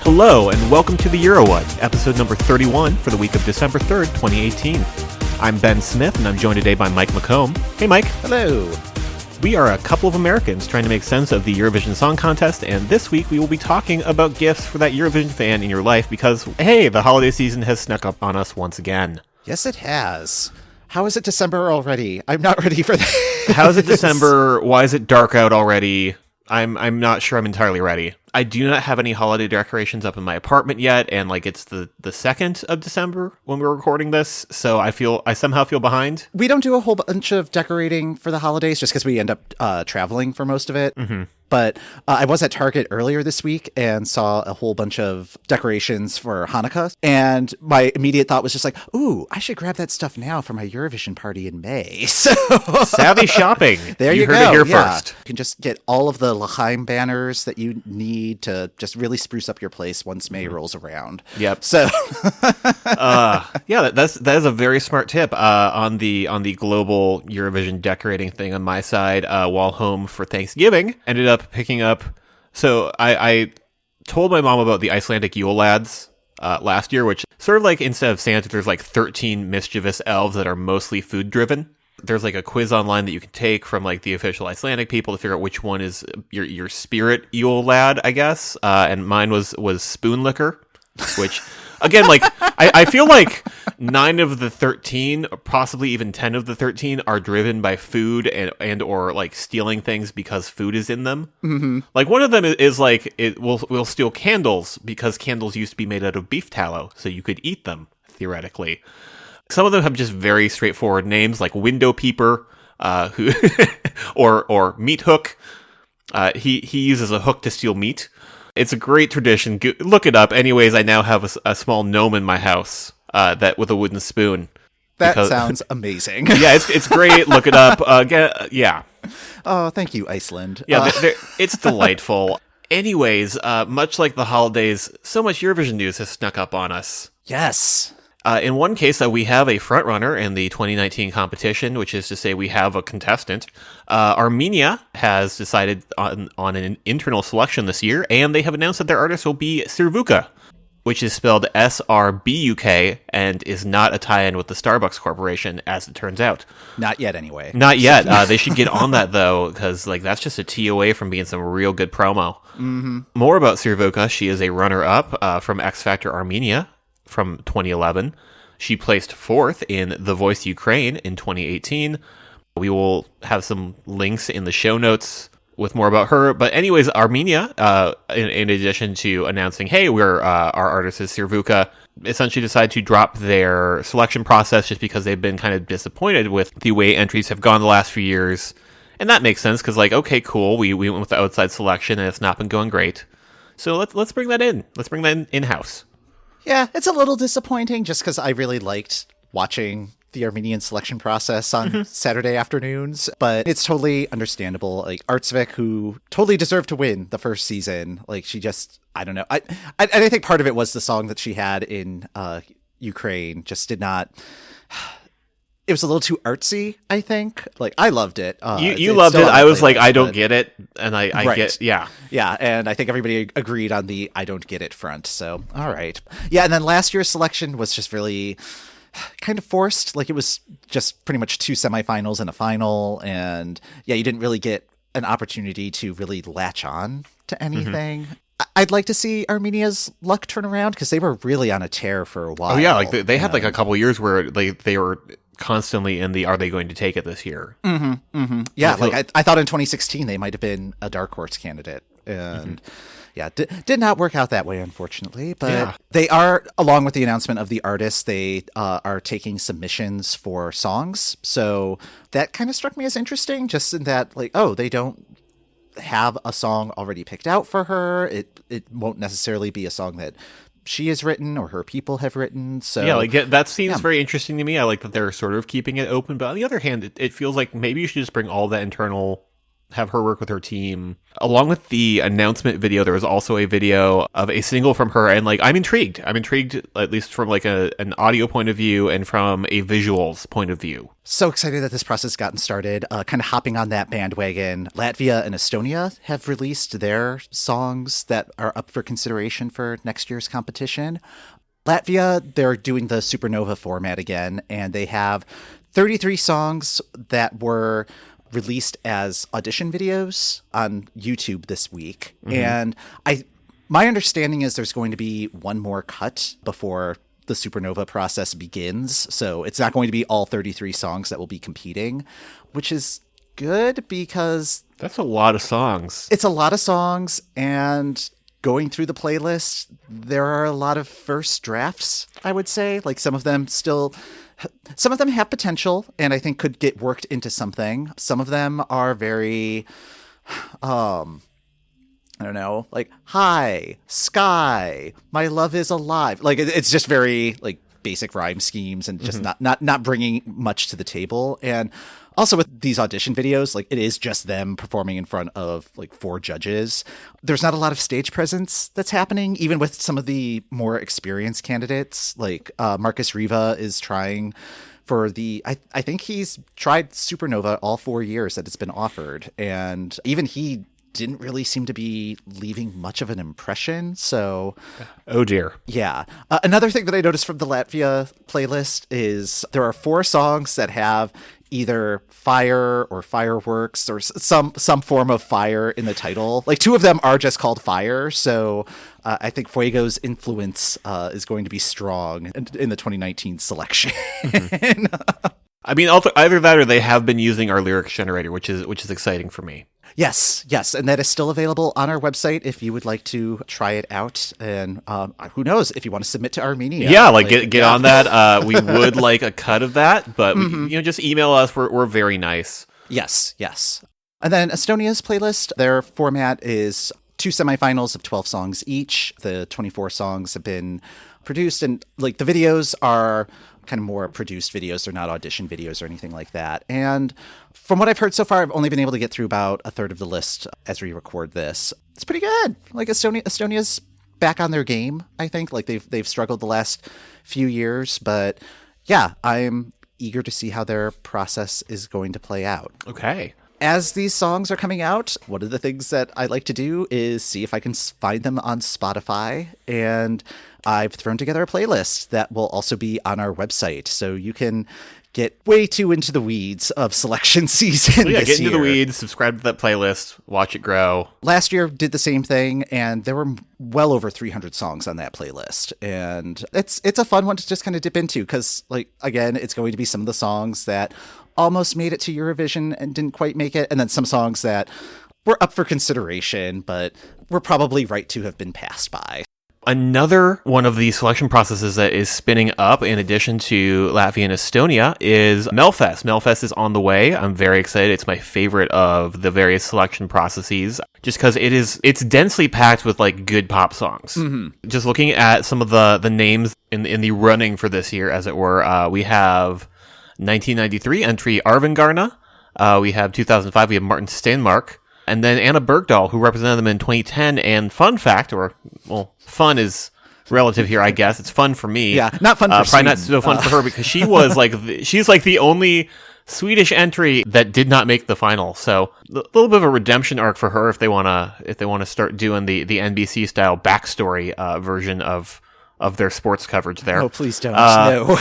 Hello, and welcome to the Eurowhat, episode number 31 for the week of December 3rd, 2018. I'm Ben Smith, and I'm joined today by Mike McComb. Hey, Mike. Hello. We are a couple of Americans trying to make sense of the Eurovision Song Contest, and this week we will be talking about gifts for that Eurovision fan in your life because, hey, the holiday season has snuck up on us once again. Yes, it has. How is it December already? I'm not ready for that. How is it December? Why is it dark out already? I'm not sure I'm entirely ready. I do not have any holiday decorations up in my apartment yet, and it's the 2nd of December when we're recording this, so I somehow feel behind. We don't do a whole bunch of decorating for the holidays just because we end up traveling for most of it. Mm-hmm. But I was at Target earlier this week and saw a whole bunch of decorations for Hanukkah. And my immediate thought was just like, ooh, I should grab that stuff now for my Eurovision party in May. So savvy shopping. There you heard go. It here first. You can just get all of the L'chaim banners that you need to just really spruce up your place once May rolls around. Yep. So yeah, that is a very smart tip on the global Eurovision decorating thing on my side. While home for Thanksgiving, ended up picking up. So I told my mom about the Icelandic Yule lads last year, which sort of like instead of Santa, there's 13 mischievous elves that are mostly food driven. There's a quiz online that you can take from the official Icelandic people to figure out which one is your spirit Yule lad, I guess. And mine was spoon liquor, which again, I feel like 9 of the 13, possibly even 10 of the 13 are driven by food and or stealing things because food is in them. Mm-hmm. One of them is we'll steal candles because candles used to be made out of beef tallow, so you could eat them, theoretically. Some of them have just very straightforward names, like Window Peeper, who or Meat Hook. He uses a hook to steal meat. It's a great tradition. Look it up. Anyways, I now have a small gnome in my house that with a wooden spoon. That sounds amazing. Yeah, it's great. Look it up. Yeah. Oh, thank you, Iceland. Yeah, it's delightful. Anyways, much like the holidays, so much Eurovision news has snuck up on us. Yes. In one case, we have a frontrunner in the 2019 competition, which is to say we have a contestant. Armenia has decided on an internal selection this year, and they have announced that their artist will be Srbuk, which is spelled Srbuk and is not a tie-in with the Starbucks Corporation, as it turns out. Not yet, anyway. Not yet. They should get on that, though, because that's just a TOA from being some real good promo. Mm-hmm. More about Srbuk. She is a runner-up from X Factor Armenia from 2011. She placed 4th in The Voice Ukraine in 2018. We will have some links in the show notes with more about her. But anyways, Armenia, in addition to announcing, hey, our artist is Srbuk, essentially decided to drop their selection process just because they've been kind of disappointed with the way entries have gone the last few years. And that makes sense because, okay, cool, we went with the outside selection and it's not been going great. So let's bring that in. Let's bring that in-house. Yeah, it's a little disappointing just because I really liked watching the Armenian selection process on Saturday afternoons, but it's totally understandable. Artsvik, who totally deserved to win the first season, she just, I don't know. I think part of it was the song that she had in Ukraine just did not... It was a little too artsy, I think. I loved it. You loved it. I was I don't get it. And I right. get, yeah. Yeah, and I think everybody agreed on the I don't get it front. So, all right. Yeah, and then last year's selection was just really kind of forced. It was just pretty much 2 semifinals and a final. And yeah, you didn't really get an opportunity to really latch on to anything. Mm-hmm. I'd like to see Armenia's luck turn around because they were really on a tear for a while. Oh, yeah. They had a couple years where they were constantly in the are they going to take it this year? Mm-hmm, mm-hmm. Yeah, I thought in 2016 they might have been a dark horse candidate, and yeah, did not work out that way, unfortunately. But they are, along with the announcement of the artist, they are taking submissions for songs. So that kind of struck me as interesting, just in that they don't have a song already picked out for her. It won't necessarily be a song that she has written or her people have written. So yeah, that seems very interesting to me. I like that they're sort of keeping it open, but on the other hand, it feels like maybe you should just bring all that internal have her work with her team. Along with the announcement video, there was also a video of a single from her, and like I'm intrigued. I'm intrigued, at least from like an audio point of view and from a visuals point of view. So excited that this process has gotten started. Kind of hopping on that bandwagon. Latvia and Estonia have released their songs that are up for consideration for next year's competition. Latvia, they're doing the Supernova format again, and they have 33 songs that were released as audition videos on YouTube this week. And my understanding is there's going to be one more cut before the Supernova process begins. So it's not going to be all 33 songs that will be competing, which is good because that's a lot of songs. It's a lot of songs, and going through the playlist, there are a lot of first drafts, I would say. Like some of them have potential and I think could get worked into something. Some of them are very, I don't know, like, hi, sky, my love is alive. Like it's just very like basic rhyme schemes and just not bringing much to the table. And also with these audition videos, like it is just them performing in front of like 4 judges. There's not a lot of stage presence that's happening, even with some of the more experienced candidates. Like Marcus Riva is trying for I think he's tried Supernova all 4 years that it's been offered. And even he didn't really seem to be leaving much of an impression. So, oh dear. Yeah. Another thing that I noticed from the Latvia playlist is there are 4 songs that have either fire or fireworks or some form of fire in the title. Like 2 of them are just called fire. So I think Fuego's influence is going to be strong in the 2019 selection. I mean, either that or they have been using our lyrics generator, which is exciting for me. Yes, and that is still available on our website if you would like to try it out. And who knows, if you want to submit to Armenia. Yeah, get on that. We would like a cut of that, but just email us. We're very nice. Yes. And then Estonia's playlist, their format is 2 semifinals of 12 songs each. The 24 songs have been produced, and like the videos are kind of more produced videos. They're not audition videos or anything like that. And from what I've heard so far, I've only been able to get through about a third of the list as we record this. It's pretty good. Like Estonia's back on their game, I think. Like they've struggled the last few years, but yeah, I'm eager to see how their process is going to play out. Okay. As these songs are coming out, one of the things that I like to do is see if I can find them on Spotify. And I've thrown together a playlist that will also be on our website. So you can get way too into the weeds of selection season. Get into the weeds, subscribe to that playlist, watch it grow. Last year did the same thing, and there were well over 300 songs on that playlist. And it's a fun one to just kind of dip into because, like, again, it's going to be some of the songs that almost made it to Eurovision and didn't quite make it, and then some songs that were up for consideration, but were probably right to have been passed by. Another one of the selection processes that is spinning up, in addition to Latvia and Estonia, is Melfest. Melfest is on the way. I'm very excited. It's my favorite of the various selection processes, just because it's densely packed with like good pop songs. Mm-hmm. Just looking at some of the names in the running for this year, as it were, we have 1993 entry Arvengarna. We have 2005. We have Martin Stenmark. And then Anna Bergdahl, who represented them in 2010. And fun fact, fun is relative here, I guess. It's fun for me. Yeah, not fun for probably not so fun for her because she was she's like the only Swedish entry that did not make the final. So a little bit of a redemption arc for her if they want to start doing the NBC style backstory version of their sports coverage there. Oh, please don't. No.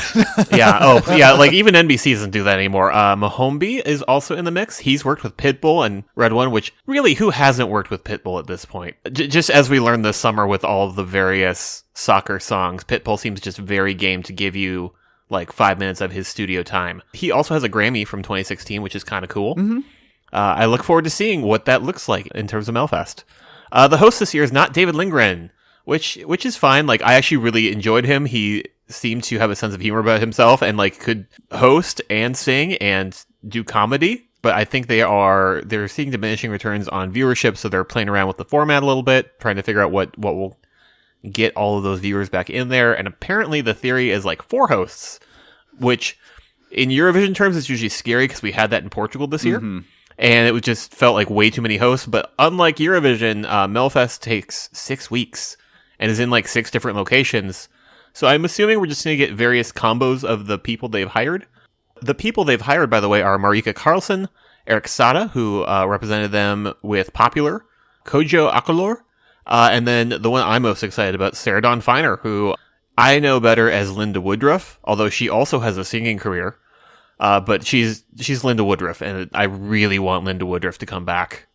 Yeah. Oh, yeah. Like even NBC doesn't do that anymore. Mahombi is also in the mix. He's worked with Pitbull and Red One, which really, who hasn't worked with Pitbull at this point? Just as we learned this summer with all of the various soccer songs, Pitbull seems just very game to give you like 5 minutes of his studio time. He also has a Grammy from 2016, which is kind of cool. Mm-hmm. I look forward to seeing what that looks like in terms of Melfest. The host this year is not David Lindgren, which is fine. Like, I actually really enjoyed him. He seemed to have a sense of humor about himself and like could host and sing and do comedy. But I think they're seeing diminishing returns on viewership, so they're playing around with the format a little bit, trying to figure out what will get all of those viewers back in there. And apparently the theory is like 4 hosts, which in Eurovision terms is usually scary because we had that in Portugal this year. Mm-hmm. and it was just felt like way too many hosts. But unlike Eurovision, Melfest takes 6 weeks and is in like 6 different locations. So I'm assuming we're just going to get various combos of the people they've hired. The people they've hired, by the way, are Marika Karlsson, Eric Sada, who represented them with Popular, Kojo Akolor, and then the one I'm most excited about, Sarah Dawn Finer, who I know better as Linda Woodruff, although she also has a singing career. But she's Linda Woodruff, and I really want Linda Woodruff to come back.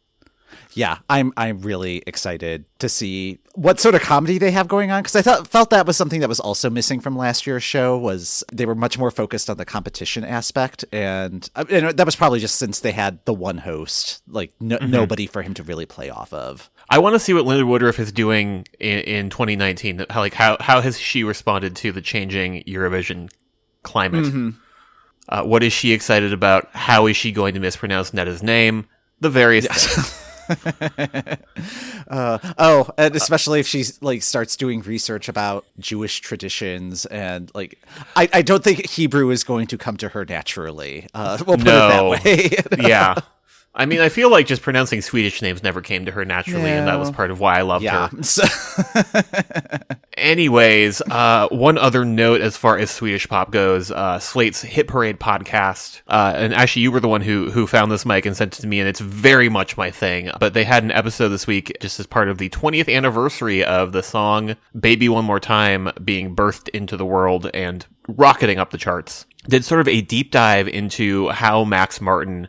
Yeah, I'm really excited to see what sort of comedy they have going on, because I felt that was something that was also missing from last year's show. Was they were much more focused on the competition aspect, and that was probably just since they had the one host, like nobody for him to really play off of. I want to see what Linda Woodruff is doing in 2019. How has she responded to the changing Eurovision climate? Mm-hmm. What is she excited about? How is she going to mispronounce Netta's name? The various things. And especially if she like starts doing research about Jewish traditions, and like I don't think Hebrew is going to come to her naturally. We'll put it that way. Yeah. I mean, I feel like just pronouncing Swedish names never came to her naturally, and that was part of why I loved her. Anyways, one other note as far as Swedish pop goes, Slate's Hit Parade podcast, and actually you were the one who found this, Mike, and sent it to me, and it's very much my thing, but they had an episode this week just as part of the 20th anniversary of the song Baby One More Time being birthed into the world and rocketing up the charts. Did sort of a deep dive into how Max Martin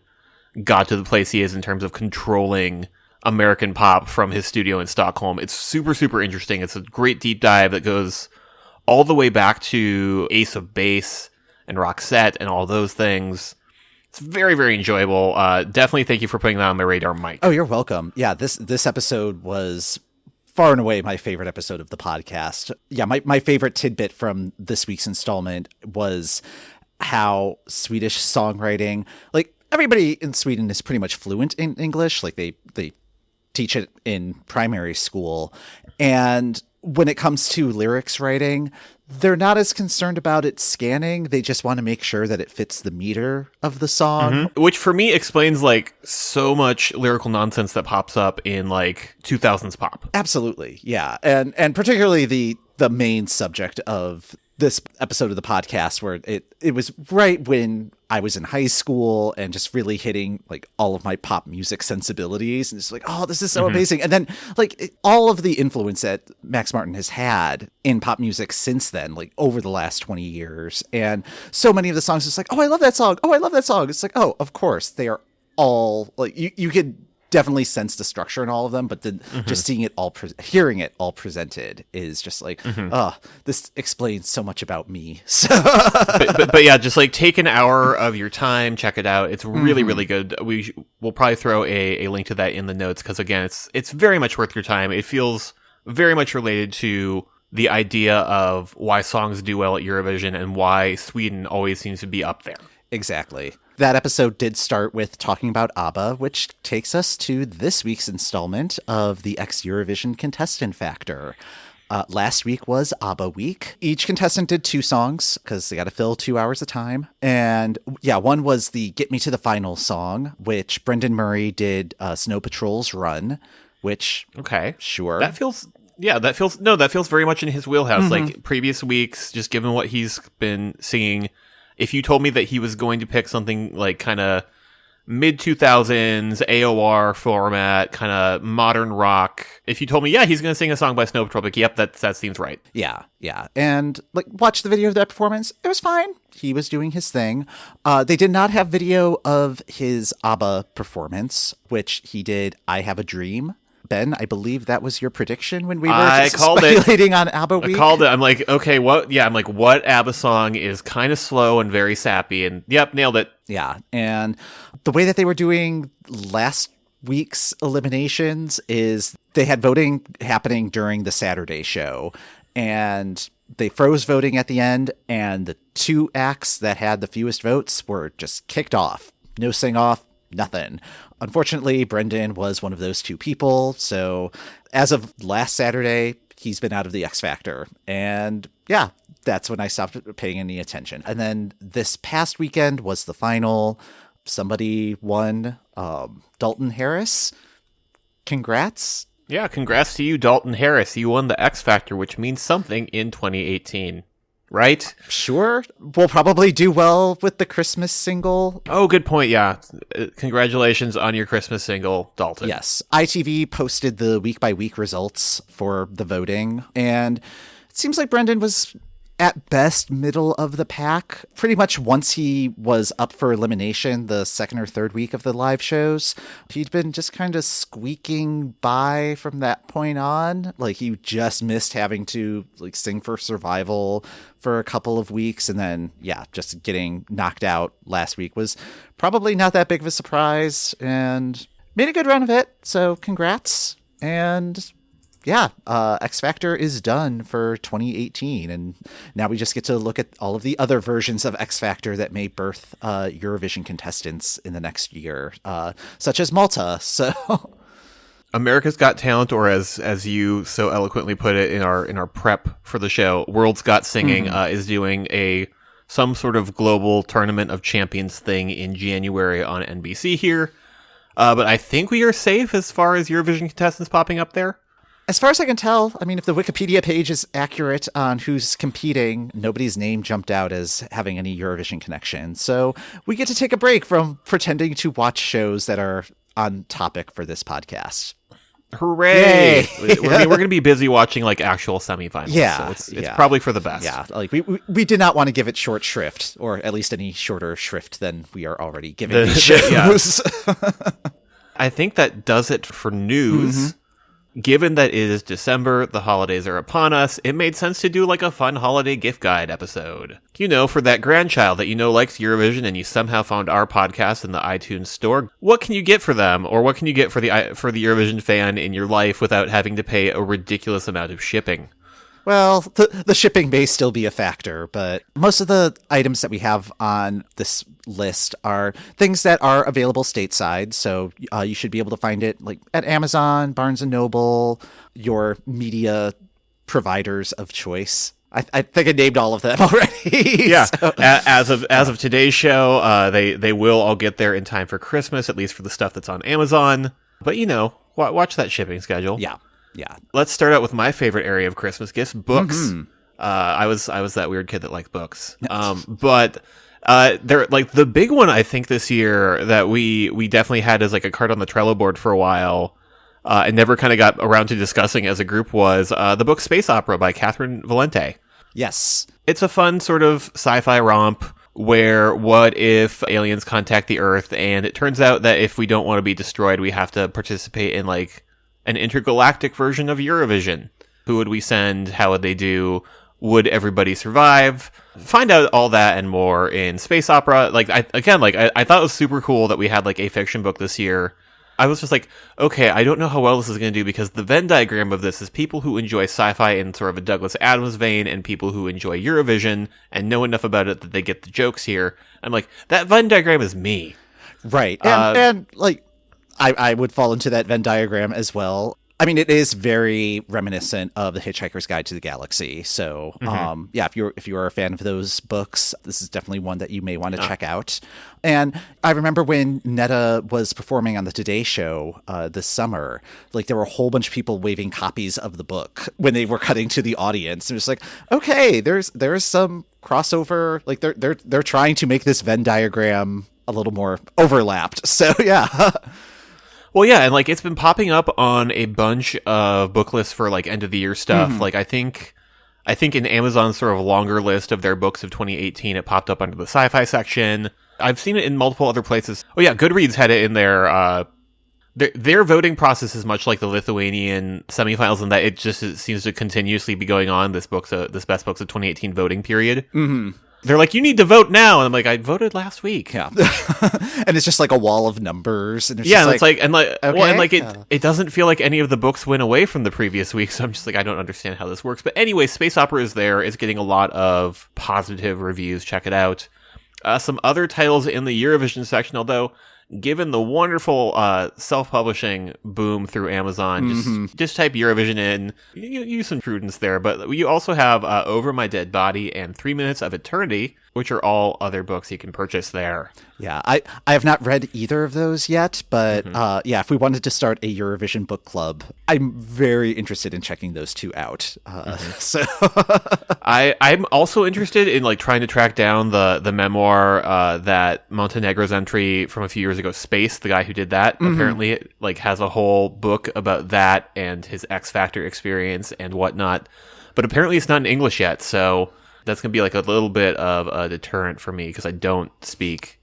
got to the place he is in terms of controlling American pop from his studio in Stockholm. It's super, super interesting. It's a great deep dive that goes all the way back to Ace of Base and Roxette and all those things. It's very, very enjoyable. Definitely thank you for putting that on my radar, Mike. Oh, you're welcome. Yeah, this episode was far and away my favorite episode of the podcast. Yeah, my favorite tidbit from this week's installment was how Swedish songwriting, like, everybody in Sweden is pretty much fluent in English. Like they teach it in primary school. And when it comes to lyrics writing, they're not as concerned about it scanning. They just want to make sure that it fits the meter of the song. Mm-hmm. Which for me explains like so much lyrical nonsense that pops up in like 2000s pop. Absolutely. Yeah. And particularly the main subject of this episode of the podcast, where it was right when I was in high school and just really hitting like all of my pop music sensibilities, and just like, oh, this is so amazing. And then like all of the influence that Max Martin has had in pop music since then, like over the last 20 years. And so many of the songs, it's like, oh, I love that song. Oh, I love that song. It's like, oh, of course they are all like, you could definitely sense the structure in all of them, but then just seeing it all, hearing it all presented is just like, this explains so much about me. So, but yeah, just like take an hour of your time, check it out. It's really, really good. We'll probably throw a link to that in the notes, because again, it's very much worth your time. It feels very much related to the idea of why songs do well at Eurovision and why Sweden always seems to be up there. Exactly. That episode did start with talking about ABBA, which takes us to this week's installment of the Ex-Eurovision Contestant Factor. Last week was ABBA week. Each contestant did 2 songs because they got to fill 2 hours of time. And yeah, one was the Get Me to the Final song, which Brendan Murray did Snow Patrol's Run, which, okay, sure. That feels very much in his wheelhouse. Like previous weeks, just given what he's been singing. If you told me that he was going to pick something like kind of mid-2000s AOR format, kind of modern rock, if you told me, yeah, he's going to sing a song by Snow Patrol, like, yep, that seems right. Yeah. And like, watch the video of that performance. It was fine. He was doing his thing. They did not have video of his ABBA performance, which he did I Have a Dream. Ben, I believe that was your prediction when we were speculating on ABBA week. I called it. I'm like, okay, what? Yeah, I'm like, what ABBA song is kind of slow and very sappy? And yep, nailed it. Yeah, and the way that they were doing last week's eliminations is they had voting happening during the Saturday show, and they froze voting at the end, and the 2 acts that had the fewest votes were just kicked off. No sing-off, nothing. Unfortunately, Brendan was one of those 2 people, so as of last Saturday, he's been out of the X Factor. And yeah, that's when I stopped paying any attention. And then this past weekend was the final. somebody won. Dalton Harris. Congrats. Yeah, congrats to you, Dalton Harris. You won the X Factor, which means something in 2018, right? Sure. We'll probably do well with the Christmas single. Oh, good point, yeah. Congratulations on your Christmas single, Dalton. Yes. ITV posted the week-by-week results for the voting, and it seems like Brendan was at best middle of the pack. Pretty much once he was up for elimination the second or third week of the live shows, he'd been just kind of squeaking by from that point on. Like, he just missed having to like sing for survival for a couple of weeks, and then just getting knocked out last week was probably not that big of a surprise, and made a good run of it. So congrats. And X Factor is done for 2018, and now we just get to look at all of the other versions of X Factor that may birth Eurovision contestants in the next year, such as Malta. So, America's Got Talent, or as you so eloquently put it in our prep for the show, World's Got Singing is doing some sort of global tournament of champions thing in January on NBC here. But I think we are safe as far as Eurovision contestants popping up there. As far as I can tell, I mean, if the Wikipedia page is accurate on who's competing, nobody's name jumped out as having any Eurovision connection. So we get to take a break from pretending to watch shows that are on topic for this podcast. Hooray! We're going to be busy watching like actual semifinals. Yeah, so it's probably for the best. Yeah, like we did not want to give it short shrift, or at least any shorter shrift than we are already giving these shows. I think that does it for news. Given that it is December, the holidays are upon us, it made sense to do like a fun holiday gift guide episode. You know, for that grandchild that you know likes Eurovision and you somehow found our podcast in the iTunes store, what can you get for them? Or what can you get for the Eurovision fan in your life without having to pay a ridiculous amount of shipping? Well, the shipping may still be a factor, but most of the items that we have on this list are things that are available stateside. So you should be able to find it like at Amazon, Barnes & Noble, your media providers of choice. I think I named all of them already. Yeah, so. As of today's show, they will all get there in time for Christmas, at least for the stuff that's on Amazon. But you know, watch that shipping schedule. Yeah. Let's start out with my favorite area of Christmas gifts, books. I was that weird kid that liked books. But they're like the big one I think this year that we definitely had as like a card on the Trello board for a while, and never kind of got around to discussing as a group was the book Space Opera by Catherine Valente. Yes. It's a fun sort of sci-fi romp where what if aliens contact the Earth, and it turns out that if we don't want to be destroyed, we have to participate in like an intergalactic version of Eurovision. Who would we send? How would they do? Would everybody survive? Find out all that and more in Space Opera. Like I thought it was super cool that we had like a fiction book this year. I was just like, okay, I don't know how well this is going to do because the Venn diagram of this is people who enjoy sci-fi in sort of a Douglas Adams vein and people who enjoy Eurovision and know enough about it that they get the jokes here. I'm like, that Venn diagram is me. Right. And like, I would fall into that Venn diagram as well. I mean, it is very reminiscent of The Hitchhiker's Guide to the Galaxy. So, if you are a fan of those books, this is definitely one that you may want to check out. And I remember when Netta was performing on the Today Show this summer, like there were a whole bunch of people waving copies of the book when they were cutting to the audience. It was like, okay, there's some crossover. Like they're trying to make this Venn diagram a little more overlapped. So yeah. Well, yeah, and like it's been popping up on a bunch of book lists for like end of the year stuff. Like I think in Amazon's sort of longer list of their books of 2018, it popped up under the sci-fi section. I've seen it in multiple other places. Oh yeah, Goodreads had it in there. Their voting process is much like the Lithuanian semifinals in that it seems to continuously be going on. This best books of 2018 voting period. They're like, you need to vote now. And I'm like, I voted last week. Yeah. And it's just like a wall of numbers. And it's it doesn't feel like any of the books went away from the previous week. So I'm just like, I don't understand how this works. But anyway, Space Opera is there. It's getting a lot of positive reviews. Check it out. Some other titles in the Eurovision section, although given the wonderful self-publishing boom through Amazon, just type Eurovision in. You use some prudence there, but you also have Over My Dead Body and 3 Minutes of Eternity, which are all other books you can purchase there. Yeah, I have not read either of those yet, but if we wanted to start a Eurovision book club, I'm very interested in checking those two out. So I'm also interested in like trying to track down the memoir that Montenegro's entry from a few years ago, Space, the guy who did that, apparently like has a whole book about that and his X Factor experience and whatnot. But apparently it's not in English yet, so that's going to be like a little bit of a deterrent for me because I don't speak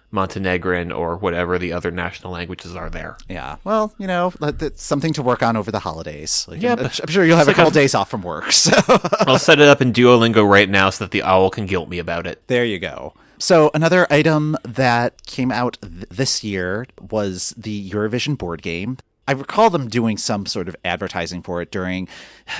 Montenegrin or whatever the other national languages are there. Yeah, well, that's something to work on over the holidays. Yeah, I'm sure you'll have a couple days off from work. So I'll set it up in Duolingo right now so that the owl can guilt me about it. There you go. So another item that came out this year was the Eurovision board game. I recall them doing some sort of advertising for it it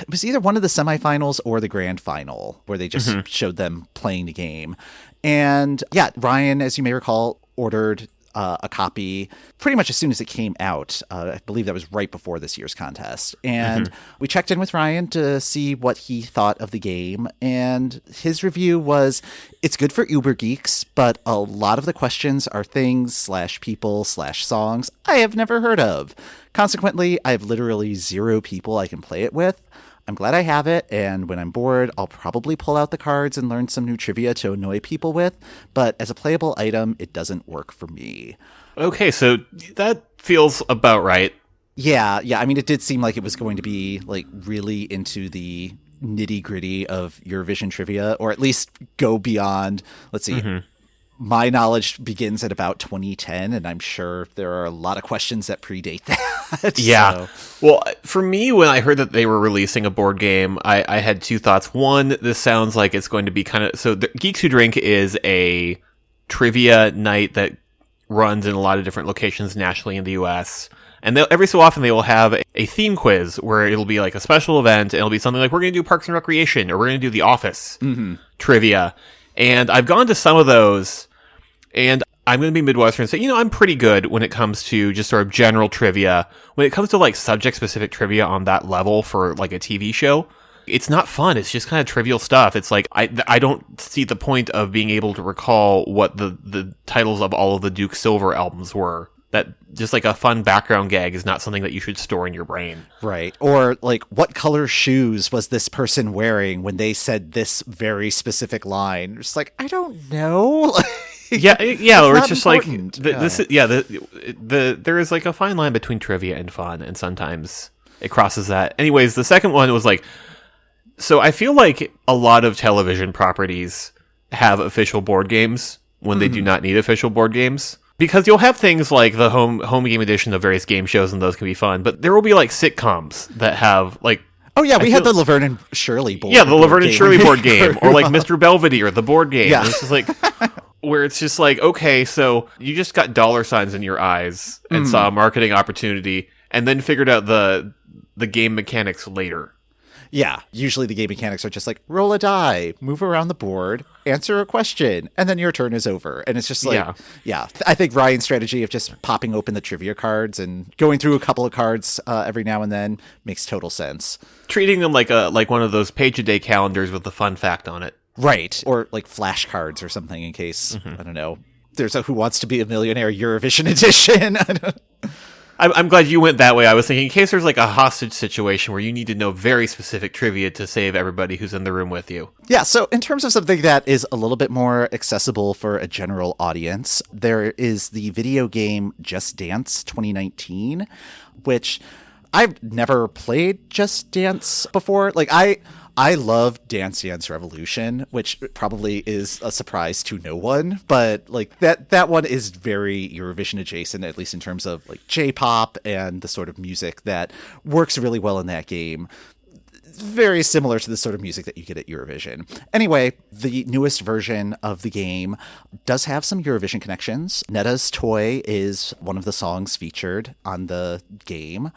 was either one of the semifinals or the grand final, where they just showed them playing the game. And yeah, Ryan, as you may recall, ordered a copy pretty much as soon as it came out. I believe that was right before this year's contest. And we checked in with Ryan to see what he thought of the game. And his review was, it's good for Uber geeks, but a lot of the questions are things / people / songs I have never heard of. Consequently, I have literally 0 people I can play it with. I'm glad I have it, and when I'm bored, I'll probably pull out the cards and learn some new trivia to annoy people with, but as a playable item, it doesn't work for me. Okay, so that feels about right. Yeah, I mean, it did seem like it was going to be, like, really into the nitty-gritty of Eurovision trivia, or at least go beyond, let's see, my knowledge begins at about 2010, and I'm sure there are a lot of questions that predate that. Yeah. So. Well, for me, when I heard that they were releasing a board game, I had 2 thoughts. One, this sounds like it's going to be kind of... So Geeks Who Drink is a trivia night that runs in a lot of different locations nationally in the U.S., and every so often they will have a theme quiz where it'll be like a special event, and it'll be something like, we're going to do Parks and Recreation, or we're going to do The Office trivia. And I've gone to some of those, and I'm going to be Midwestern and say, I'm pretty good when it comes to just sort of general trivia. When it comes to like subject-specific trivia on that level for like a TV show, it's not fun. It's just kind of trivial stuff. It's like, I don't see the point of being able to recall what the titles of all of the Duke Silver albums were. That just like a fun background gag is not something that you should store in your brain. Right. Or like, what color shoes was this person wearing when they said this very specific line? It's like, I don't know. Yeah, or it's just important. There is like a fine line between trivia and fun, and sometimes it crosses that. Anyways, the second one was like, so I feel like a lot of television properties have official board games when they do not need official board games. Because you'll have things like the home game edition of various game shows, and those can be fun. But there will be like sitcoms that have like... Oh yeah, we had the Laverne and Shirley board. Yeah, the Laverne and Shirley board game, or like Mr. Belvedere, the board game. Yeah, this is like where it's just like, okay, so you just got dollar signs in your eyes and saw a marketing opportunity, and then figured out the game mechanics later. Yeah, usually the game mechanics are just like, roll a die, move around the board, answer a question, and then your turn is over. And it's just like, yeah. I think Ryan's strategy of just popping open the trivia cards and going through a couple of cards every now and then makes total sense. Treating them like one of those page-a-day calendars with the fun fact on it. Right, or like flashcards or something in case, I don't know, there's a Who Wants to Be a Millionaire Eurovision edition. I'm glad you went that way. I was thinking in case there's like a hostage situation where you need to know very specific trivia to save everybody who's in the room with you. Yeah, so in terms of something that is a little bit more accessible for a general audience, there is the video game Just Dance 2019, which I've never played Just Dance before. Like, I love Dance Dance Revolution, which probably is a surprise to no one, but like that one is very Eurovision adjacent, at least in terms of like J-pop and the sort of music that works really well in that game. Very similar to the sort of music that you get at Eurovision. Anyway, the newest version of the game does have some Eurovision connections. Netta's Toy is one of the songs featured on the game,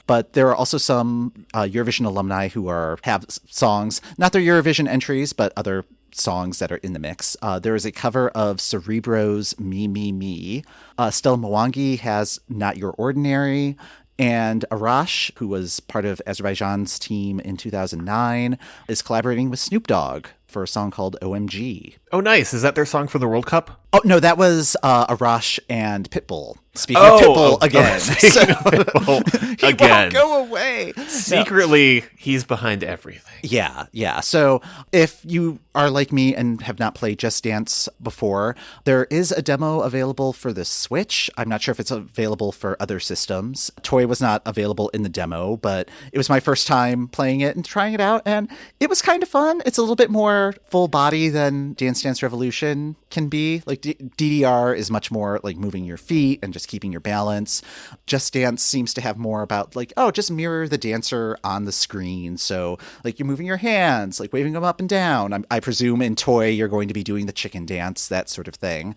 but there are also some Eurovision alumni who have songs, not their Eurovision entries, but other songs that are in the mix. There is a cover of Cerebro's Me, Me, Me. Stella Mwangi has Not Your Ordinary. And Arash, who was part of Azerbaijan's team in 2009, is collaborating with Snoop Dogg for a song called OMG. Oh, nice. Is that their song for the World Cup? Oh, no, that was Arash and Pitbull. Speaking of Pitbull again. Speaking of Pitbull he again. Won't go away. Secretly, he's behind everything. Yeah. So if you are like me and have not played Just Dance before, there is a demo available for the Switch. I'm not sure if it's available for other systems. Toy was not available in the demo, but it was my first time playing it and trying it out, and it was kind of fun. It's a little bit more full body than Dance Dance Revolution can be. Like DDR is much more like moving your feet and just keeping your balance. Just Dance seems to have more about like, oh, just mirror the dancer on the screen. So like you're moving your hands, like waving them up and down. I presume in Toy you're going to be doing the chicken dance, that sort of thing.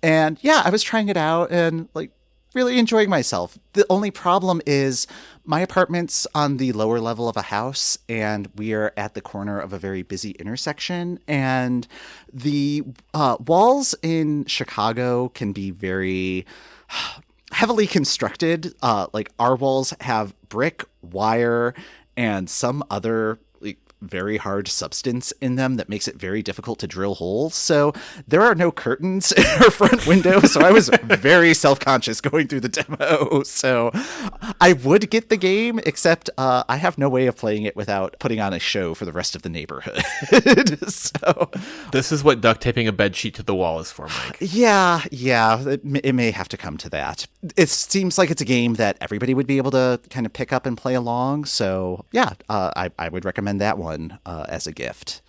And yeah, I was trying it out and like really enjoying myself. The only problem is my apartment's on the lower level of a house and we are at the corner of a very busy intersection, and the walls in Chicago can be very heavily constructed. Like our walls have brick, wire, and some other very hard substance in them that makes it very difficult to drill holes. So there are no curtains in our front window. So I was very self-conscious going through the demo. So I would get the game, except I have no way of playing it without putting on a show for the rest of the neighborhood. So this is what duct taping a bed sheet to the wall is for, Mike. Yeah. It may have to come to that. It seems like it's a game that everybody would be able to kind of pick up and play along. So yeah, I would recommend that one as a gift.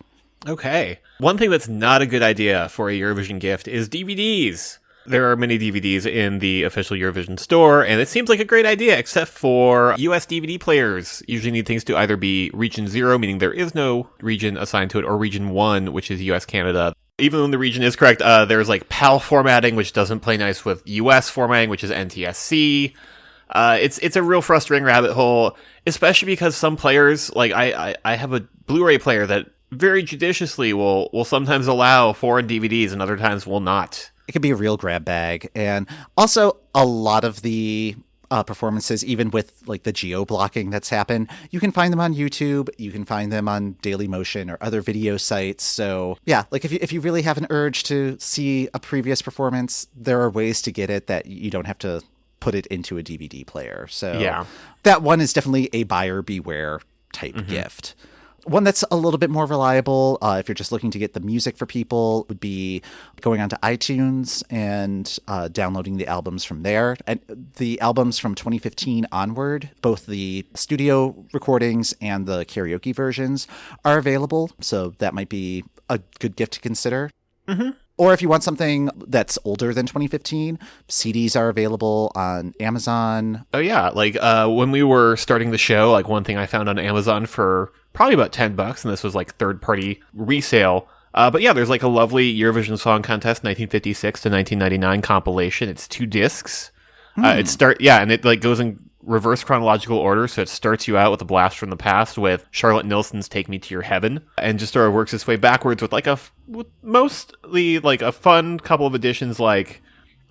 Okay. One thing that's not a good idea for a Eurovision gift is DVDs. There are many DVDs in the official Eurovision store, and it seems like a great idea, except for US DVD players. Usually need things to either be Region 0, meaning there is no region assigned to it, or Region 1, which is US Canada. Even when the region is correct, there's like PAL formatting, which doesn't play nice with US formatting, which is NTSC. It's a real frustrating rabbit hole, especially because some players, like I have a Blu-ray player that very judiciously will sometimes allow foreign DVDs and other times will not. It can be a real grab bag. And also a lot of the performances, even with like the geo-blocking that's happened, you can find them on YouTube, you can find them on Dailymotion or other video sites. So yeah, like if you really have an urge to see a previous performance, there are ways to get it that you don't have to put it into a DVD player. So yeah, that one is definitely a buyer beware type gift. One that's a little bit more reliable, if you're just looking to get the music for people, would be going onto iTunes and downloading the albums from there. And the albums from 2015 onward, both the studio recordings and the karaoke versions are available. So that might be a good gift to consider. Mm-hmm. Or if you want something that's older than 2015, CDs are available on Amazon. Oh, yeah. Like when we were starting the show, like one thing I found on Amazon for probably about $10, and this was like third-party resale. But yeah, there's like a lovely Eurovision Song Contest 1956 to 1999 compilation. It's 2 discs. And it like goes in reverse chronological order, so it starts you out with a blast from the past with Charlotte Nilsson's Take Me to Your Heaven, and just sort of works its way backwards with like mostly like a fun couple of additions. Like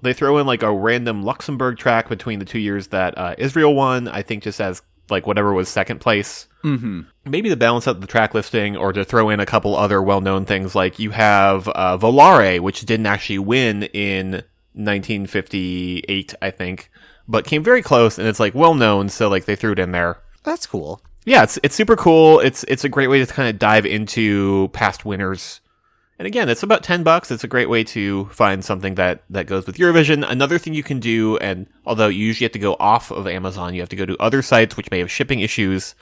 they throw in like a random Luxembourg track between the 2 years that Israel won, I think just as like whatever was second place. Mm-hmm. Maybe to balance out the track listing, or to throw in a couple other well-known things. Like you have Volare, which didn't actually win in 1958, I think, but came very close, and it's like well known, so like they threw it in there. That's cool. Yeah, it's super cool. It's a great way to kind of dive into past winners. And again, it's about $10. It's a great way to find something that goes with Eurovision. Another thing you can do, and although you usually have to go off of Amazon, you have to go to other sites which may have shipping issues.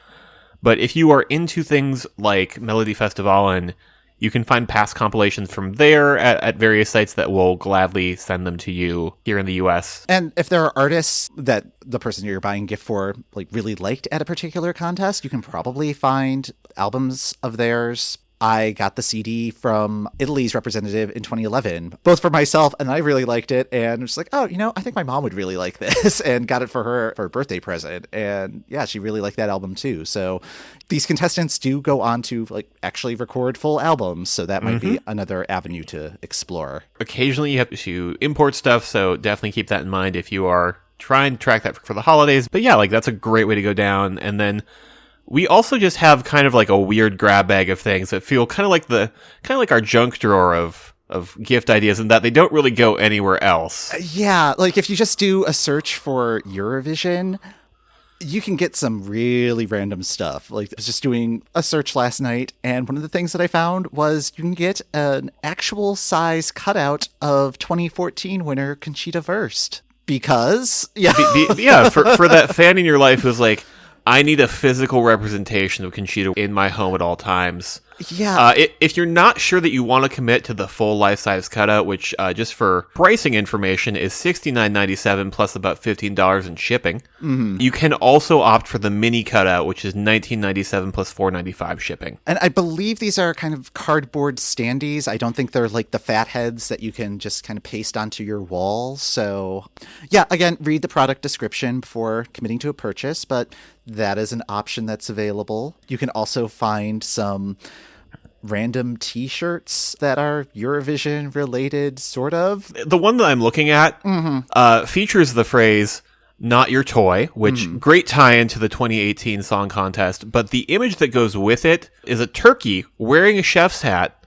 But if you are into things like Melody Festivalen, you can find past compilations from there at various sites that will gladly send them to you here in the US. And if there are artists that the person you're buying a gift for like really liked at a particular contest, you can probably find albums of theirs. I got the CD from Italy's representative in 2011, both for myself, and I really liked it. And just like, oh, I think my mom would really like this, and got it for her for a birthday present. And yeah, she really liked that album too. So these contestants do go on to like actually record full albums. So that might be another avenue to explore. Occasionally you have to import stuff, so definitely keep that in mind if you are trying to track that for the holidays. But yeah, like that's a great way to go down. And then we also just have kind of like a weird grab bag of things that feel kind of like our junk drawer of gift ideas, and that they don't really go anywhere else. Yeah, like if you just do a search for Eurovision, you can get some really random stuff. Like I was just doing a search last night, and one of the things that I found was you can get an actual size cutout of 2014 winner Conchita Wurst. Because, for that fan in your life who's like, I need a physical representation of Conchita in my home at all times. Yeah. If you're not sure that you want to commit to the full life-size cutout, which just for pricing information is $69.97 plus about $15 in shipping, you can also opt for the mini cutout, which is $19.97 plus $4.95 shipping. And I believe these are kind of cardboard standees. I don't think they're like the fat heads that you can just kind of paste onto your wall. So, yeah, again, read the product description before committing to a purchase, but that is an option that's available. You can also find some random t-shirts that are Eurovision related, sort of. The one that I'm looking at features the phrase "not your toy," which great tie-in to the 2018 Song Contest, but the image that goes with it is a turkey wearing a chef's hat,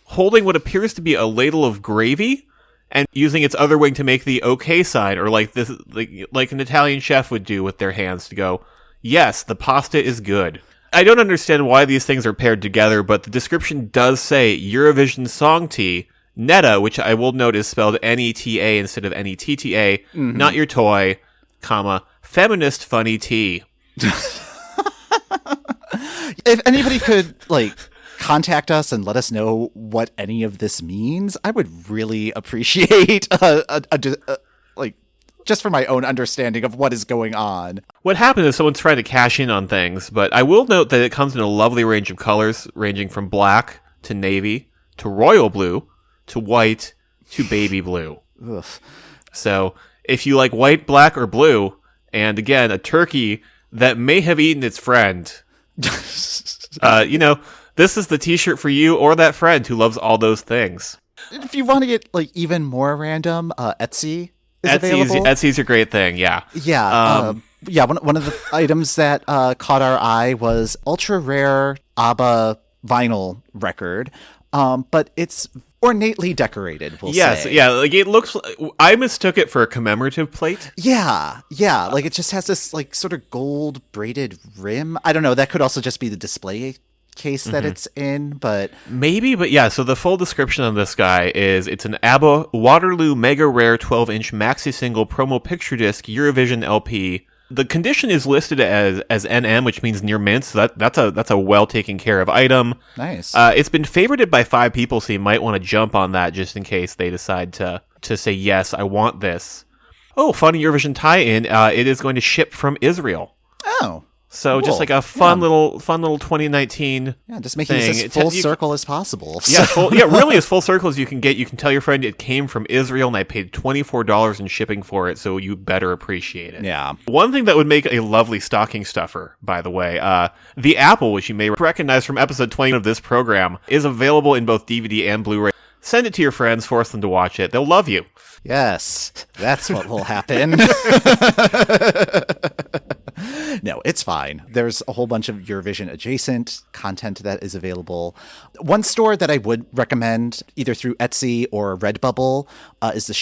holding what appears to be a ladle of gravy, and using its other wing to make the OK sign, or like this, like an Italian chef would do with their hands to go, "Yes, the pasta is good." I don't understand why these things are paired together, but the description does say Eurovision Song Tea, Netta, which I will note is spelled N-E-T-A instead of N-E-T-T-A, not your toy, comma, feminist funny tea. If anybody could, like, contact us and let us know what any of this means, I would really appreciate just for my own understanding of what is going on. What happened is someone's trying to cash in on things, but I will note that it comes in a lovely range of colors, ranging from black to navy to royal blue to white to baby blue. Ugh. So if you like white, black, or blue, and again, a turkey that may have eaten its friend, this is the t-shirt for you or that friend who loves all those things. If you want to get like even more random, Etsy is available. Etsy's a great thing, yeah. Yeah. One of the items that caught our eye was ultra rare ABBA vinyl record, but it's ornately decorated, we'll say. Yeah, like it looks, I mistook it for a commemorative plate. Yeah, like it just has this like sort of gold braided rim. I don't know, that could also just be the display case that it's in, but yeah, so the full description on this guy is it's an ABBA Waterloo Mega Rare 12-inch maxi single promo picture disc Eurovision LP. The condition is listed as NM, which means near mint, so that's a well taken care of item. Nice. It's been favorited by 5 people, so you might want to jump on that just in case they decide to say, yes, I want this. Oh, funny Eurovision tie-in, it is going to ship from Israel. Oh, so cool. Just like a fun little 2019 just making this as full circle as possible. Really as full circle as you can get. You can tell your friend it came from Israel and I paid $24 in shipping for it, so you better appreciate it. Yeah. One thing that would make a lovely stocking stuffer, by the way, the apple, which you may recognize from episode 20 of this program, is available in both DVD and Blu-ray. Send it to your friends, force them to watch it. They'll love you. Yes, that's what will happen. No, it's fine. There's a whole bunch of Eurovision adjacent content that is available. One store that I would recommend, either through Etsy or Redbubble, is the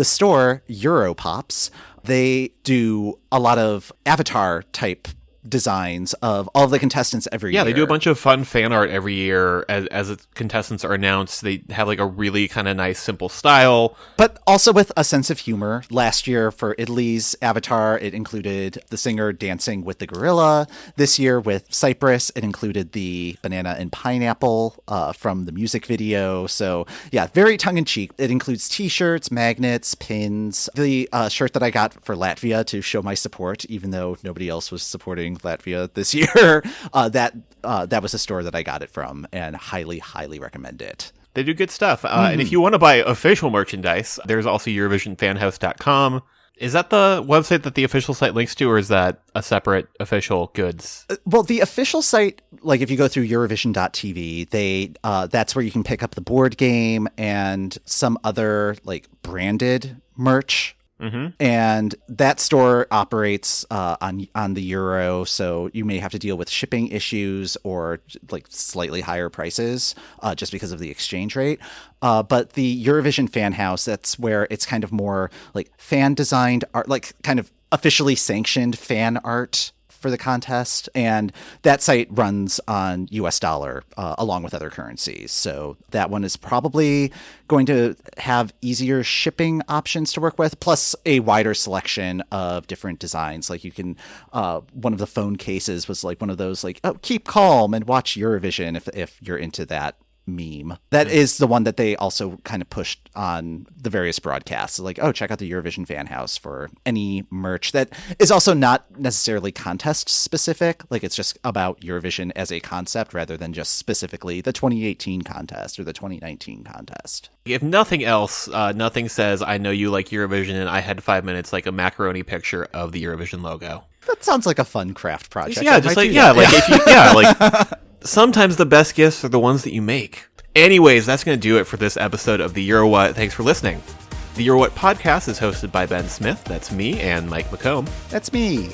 store Europops. They do a lot of avatar type designs of all of the contestants every year. Yeah, they do a bunch of fun fan art every year as contestants are announced. They have like a really kind of nice, simple style. But also with a sense of humor. Last year for Italy's Avatar, it included the singer dancing with the gorilla. This year with Cyprus, it included the banana and pineapple from the music video. So yeah, very tongue-in-cheek. It includes t-shirts, magnets, pins. The shirt that I got for Latvia to show my support, even though nobody else was supporting Latvia this year, that was a store that I got it from, and highly recommend it. They do good stuff. And if you want to buy official merchandise, there's also EurovisionFanhouse.com. Is that the website that the official site links to, or is that a separate official goods? Well, the official site, like if you go through Eurovision.tv, that's where you can pick up the board game and some other like branded merch And that store operates on the euro, so you may have to deal with shipping issues or like slightly higher prices just because of the exchange rate. But the Eurovision Fan House, that's where it's kind of more like fan designed art, like kind of officially sanctioned fan art for the contest, and that site runs on US dollar along with other currencies. So that one is probably going to have easier shipping options to work with, plus a wider selection of different designs. Like you can, one of the phone cases was like one of those like, oh, keep calm and watch Eurovision if you're into that meme. That is the one that they also kind of pushed on the various broadcasts. Like, oh, check out the Eurovision Fan House for any merch that is also not necessarily contest specific. Like it's just about Eurovision as a concept rather than just specifically the 2018 contest or the 2019 contest. If nothing else, nothing says I know you like Eurovision and I had 5 minutes like a macaroni picture of the Eurovision logo. That sounds like a fun craft project. Yeah, just like if you, like sometimes the best gifts are the ones that you make. Anyways, that's going to do it for this episode of the Euro What. Thanks for listening. The Euro What podcast is hosted by Ben Smith, that's me, and Mike McComb. That's me.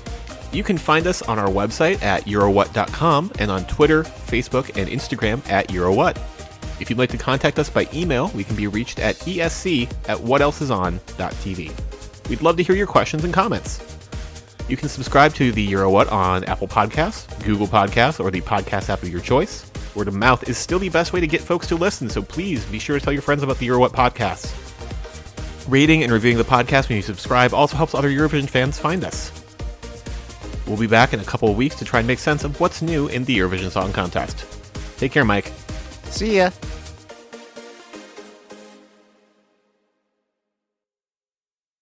You can find us on our website at eurowhat.com and on Twitter, Facebook, and Instagram at EuroWhat. If you'd like to contact us by email, we can be reached at esc@whatelseison.tv. We'd love to hear your questions and comments. You can subscribe to the Euro What on Apple Podcasts, Google Podcasts, or the podcast app of your choice. Word of mouth is still the best way to get folks to listen, so please be sure to tell your friends about the Euro What podcast. Rating and reviewing the podcast when you subscribe also helps other Eurovision fans find us. We'll be back in a couple of weeks to try and make sense of what's new in the Eurovision Song Contest. Take care, Mike. See ya.